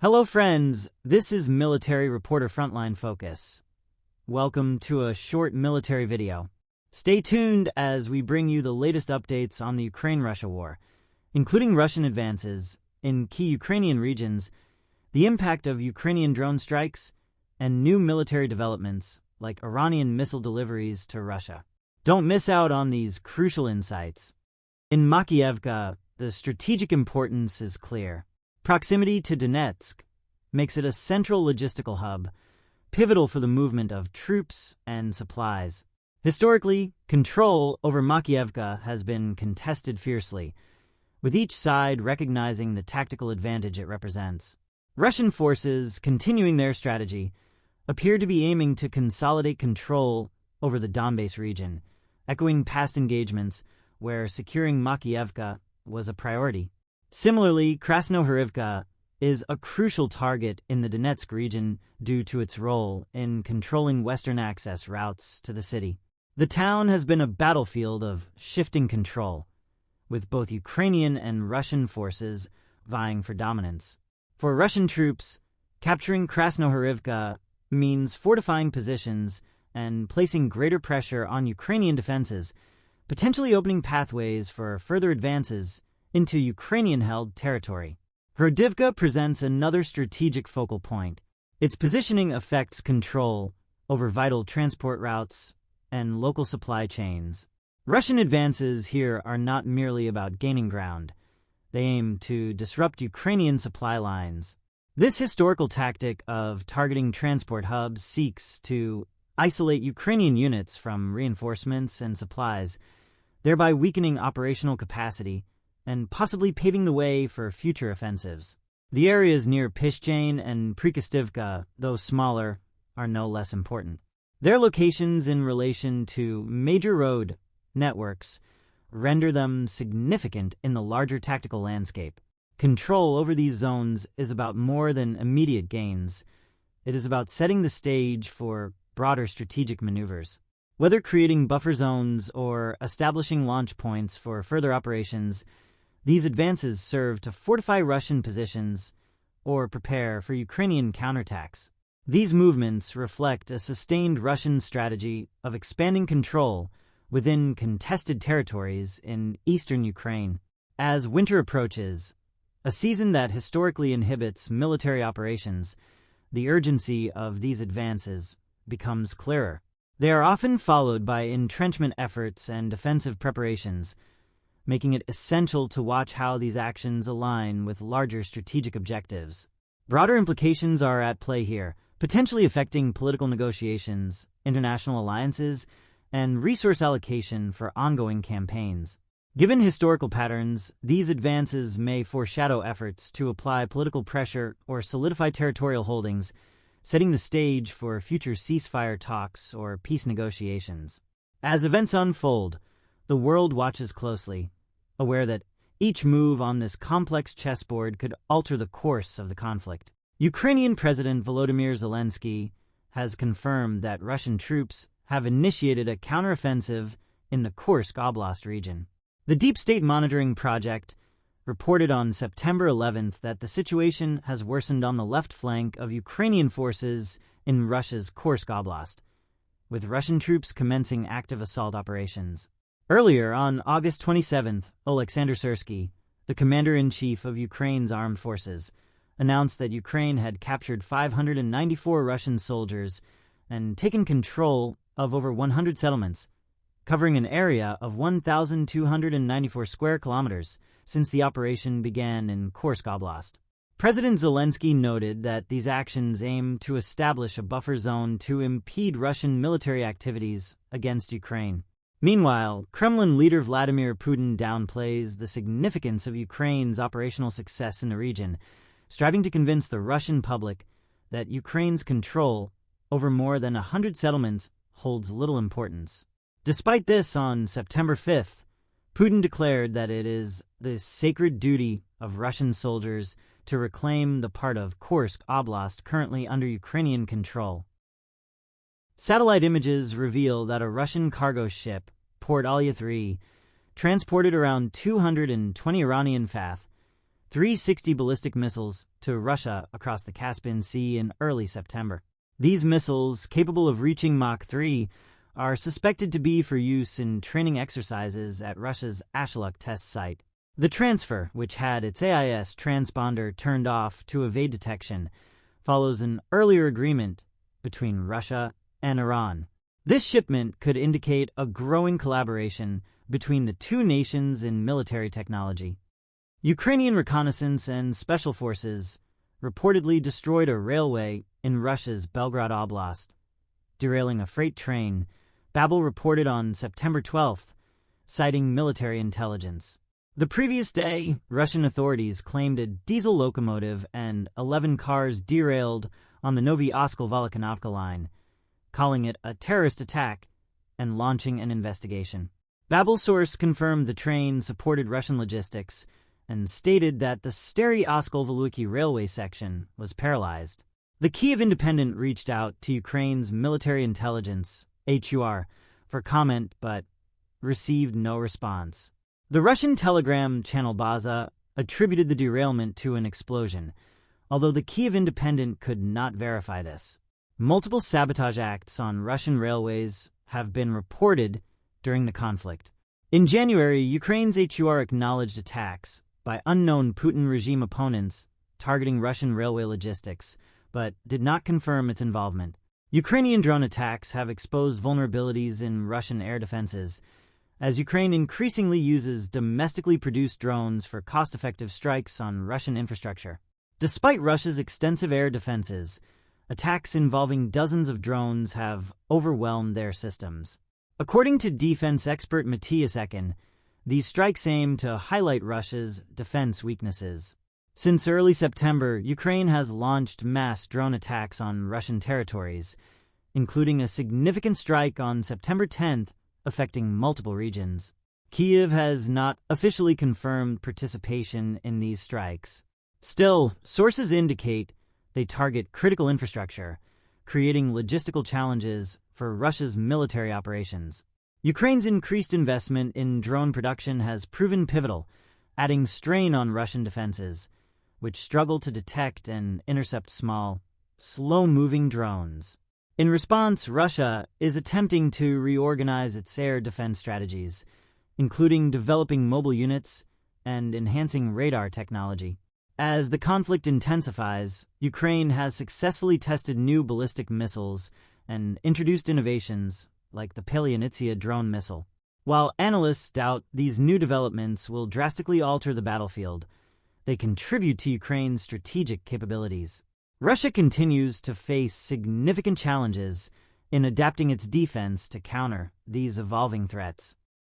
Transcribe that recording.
Hello friends, this is Military Reporter Frontline Focus. Welcome to a short military video. Stay tuned as we bring you the latest updates on the Ukraine-Russia war, including Russian advances in key Ukrainian regions, the impact of Ukrainian drone strikes, and new military developments like Iranian missile deliveries to Russia. Don't miss out on these crucial insights. In Makiivka, the strategic importance is clear. Proximity to Donetsk makes it a central logistical hub, pivotal for the movement of troops and supplies. Historically, control over Makiivka has been contested fiercely, with each side recognizing the tactical advantage it represents. Russian forces, continuing their strategy, appear to be aiming to consolidate control over the Donbas region, echoing past engagements where securing Makiivka was a priority. Similarly, Krasnohorivka is a crucial target in the Donetsk region due to its role in controlling western access routes to the city. The town has been a battlefield of shifting control, with both Ukrainian and Russian forces vying for dominance. For Russian troops, capturing Krasnohorivka means fortifying positions and placing greater pressure on Ukrainian defenses, potentially opening pathways for further advances into Ukrainian-held territory. Hrudivka presents another strategic focal point. Its positioning affects control over vital transport routes and local supply chains. Russian advances here are not merely about gaining ground. They aim to disrupt Ukrainian supply lines. This historical tactic of targeting transport hubs seeks to isolate Ukrainian units from reinforcements and supplies, thereby weakening operational capacity and possibly paving the way for future offensives. The areas near Pishchain and Prikostivka, though smaller, are no less important. Their locations in relation to major road networks render them significant in the larger tactical landscape. Control over these zones is about more than immediate gains. It is about setting the stage for broader strategic maneuvers. Whether creating buffer zones or establishing launch points for further operations, these advances serve to fortify Russian positions or prepare for Ukrainian counterattacks. These movements reflect a sustained Russian strategy of expanding control within contested territories in eastern Ukraine. As winter approaches, a season that historically inhibits military operations, the urgency of these advances becomes clearer. They are often followed by entrenchment efforts and defensive preparations, making it essential to watch how these actions align with larger strategic objectives. Broader implications are at play here, potentially affecting political negotiations, international alliances, and resource allocation for ongoing campaigns. Given historical patterns, these advances may foreshadow efforts to apply political pressure or solidify territorial holdings, setting the stage for future ceasefire talks or peace negotiations. As events unfold, the world watches closely, aware that each move on this complex chessboard could alter the course of the conflict. Ukrainian President Volodymyr Zelensky has confirmed that Russian troops have initiated a counteroffensive in the Kursk Oblast region. The Deep State Monitoring Project reported on September 11th that the situation has worsened on the left flank of Ukrainian forces in Russia's Kursk Oblast, with Russian troops commencing active assault operations. Earlier, on August 27th, Oleksandr Syrsky, the commander-in-chief of Ukraine's armed forces, announced that Ukraine had captured 594 Russian soldiers and taken control of over 100 settlements, covering an area of 1,294 square kilometers since the operation began in Kursk Oblast. President Zelensky noted that these actions aim to establish a buffer zone to impede Russian military activities against Ukraine. Meanwhile, Kremlin leader Vladimir Putin downplays the significance of Ukraine's operational success in the region, striving to convince the Russian public that Ukraine's control over more than 100 settlements holds little importance. Despite this, on September 5th, Putin declared that it is the sacred duty of Russian soldiers to reclaim the part of Kursk Oblast currently under Ukrainian control. Satellite images reveal that a Russian cargo ship, Port Alya 3, transported around 220 Iranian fath, 360 ballistic missiles to Russia across the Caspian Sea in early September. These missiles, capable of reaching Mach 3, are suspected to be for use in training exercises at Russia's Ashaluk test site. The transfer, which had its AIS transponder turned off to evade detection, follows an earlier agreement between Russia and Iran. This shipment could indicate a growing collaboration between the two nations in military technology. Ukrainian reconnaissance and special forces reportedly destroyed a railway in Russia's Belgorod Oblast, derailing a freight train, Babel reported on September 12th, citing military intelligence. The previous day, Russian authorities claimed a diesel locomotive and 11 cars derailed on the Novy Oskol-Volokhovka line, calling it a terrorist attack and launching an investigation. Babel's source confirmed the train supported Russian logistics and stated that the Stary Oskol-Volokhy railway section was paralyzed. The Kyiv Independent reached out to Ukraine's military intelligence, HUR, for comment but received no response. The Russian telegram channel Baza attributed the derailment to an explosion, although the Kyiv Independent could not verify this. Multiple sabotage acts on Russian railways have been reported during the conflict. In January, Ukraine's HUR acknowledged attacks by unknown Putin regime opponents targeting Russian railway logistics, but did not confirm its involvement. Ukrainian drone attacks have exposed vulnerabilities in Russian air defenses, as Ukraine increasingly uses domestically produced drones for cost-effective strikes on Russian infrastructure. Despite Russia's extensive air defenses, attacks involving dozens of drones have overwhelmed their systems. According to defense expert Matthias Ecken, these strikes aim to highlight Russia's defense weaknesses. Since early September, Ukraine has launched mass drone attacks on Russian territories, including a significant strike on September 10th affecting multiple regions. Kyiv has not officially confirmed participation in these strikes. Still, sources indicate they target critical infrastructure, creating logistical challenges for Russia's military operations. Ukraine's increased investment in drone production has proven pivotal, adding strain on Russian defenses, which struggle to detect and intercept small, slow-moving drones. In response, Russia is attempting to reorganize its air defense strategies, including developing mobile units and enhancing radar technology. As the conflict intensifies, Ukraine has successfully tested new ballistic missiles and introduced innovations like the Paleonitsia drone missile. While analysts doubt these new developments will drastically alter the battlefield, they contribute to Ukraine's strategic capabilities. Russia continues to face significant challenges in adapting its defense to counter these evolving threats.